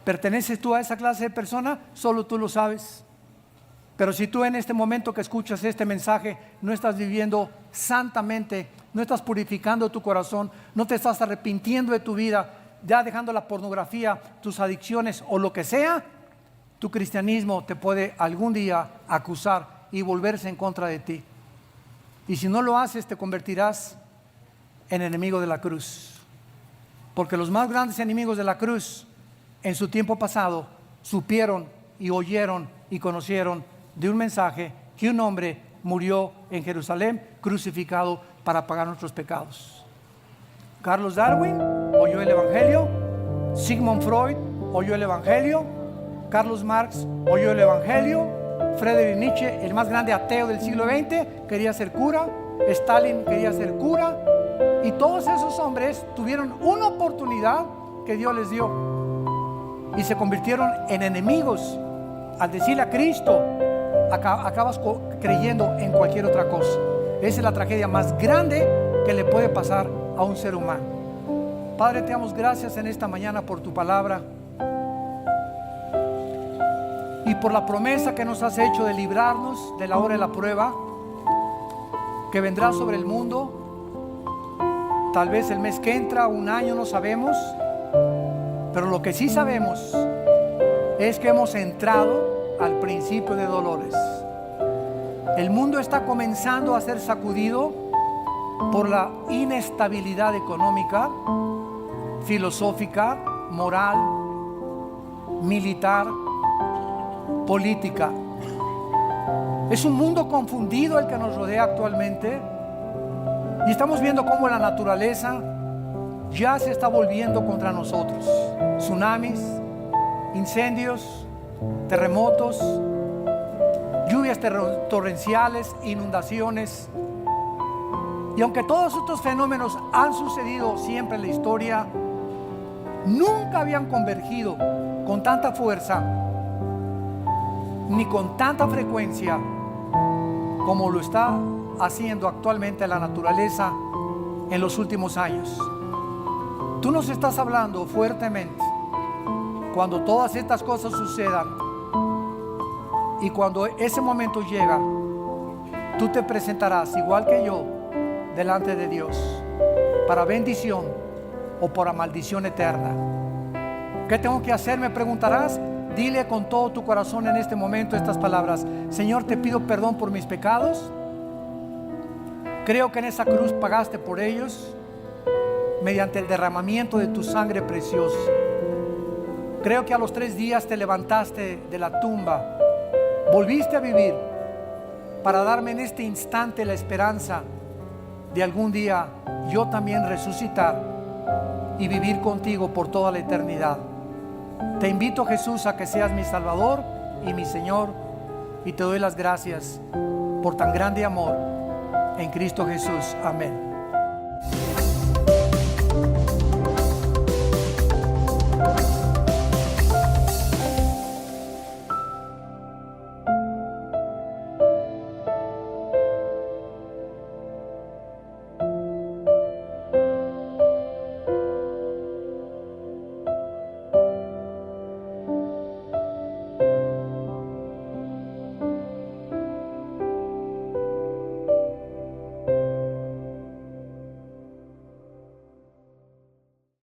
¿Perteneces tú a esa clase de persona? Solo tú lo sabes. Pero si tú en este momento que escuchas este mensaje no estás viviendo santamente, no estás purificando tu corazón, no te estás arrepintiendo de tu vida, ya dejando la pornografía, tus adicciones o lo que sea, tu cristianismo te puede algún día acusar y volverse en contra de ti. Y si no lo haces, te convertirás en enemigo de la cruz. Porque los más grandes enemigos de la cruz en su tiempo pasado supieron y oyeron y conocieron de un mensaje que un hombre murió en Jerusalén crucificado para pagar nuestros pecados. Carlos Darwin oyó el Evangelio, Sigmund Freud oyó el Evangelio, Carlos Marx oyó el Evangelio, Friedrich Nietzsche, el más grande ateo del siglo XX, quería ser cura, Stalin quería ser cura, y todos esos hombres tuvieron una oportunidad que Dios les dio y se convirtieron en enemigos. Al decirle a Cristo, acabas creyendo en cualquier otra cosa. Esa es la tragedia más grande que le puede pasar a un ser humano. Padre, te damos gracias en esta mañana por tu palabra y por la promesa que nos has hecho de librarnos de la hora de la prueba que vendrá sobre el mundo. Tal vez el mes que entra, un año, no sabemos, pero lo que sí sabemos es que hemos entrado al principio de dolores. El mundo está comenzando a ser sacudido por la inestabilidad económica, filosófica, moral, militar, política. Es un mundo confundido el que nos rodea actualmente, y estamos viendo cómo la naturaleza ya se está volviendo contra nosotros. Tsunamis, incendios, terremotos, lluvias torrenciales, inundaciones. Y aunque todos estos fenómenos han sucedido siempre en la historia, nunca habían convergido con tanta fuerza ni con tanta frecuencia como lo está haciendo actualmente la naturaleza en los últimos años. Tú nos estás hablando fuertemente cuando todas estas cosas sucedan, y cuando ese momento llega, tú te presentarás igual que yo delante de Dios para bendición o para maldición eterna. ¿Qué tengo que hacer?, me preguntarás. Dile con todo tu corazón en este momento estas palabras: Señor, te pido perdón por mis pecados. Creo que en esa cruz pagaste por ellos mediante el derramamiento de tu sangre preciosa. Creo que a los 3 días te levantaste de la tumba, volviste a vivir para darme en este instante la esperanza de algún día yo también resucitar y vivir contigo por toda la eternidad. Te invito, Jesús, a que seas mi Salvador y mi Señor, y te doy las gracias por tan grande amor en Cristo Jesús. Amén.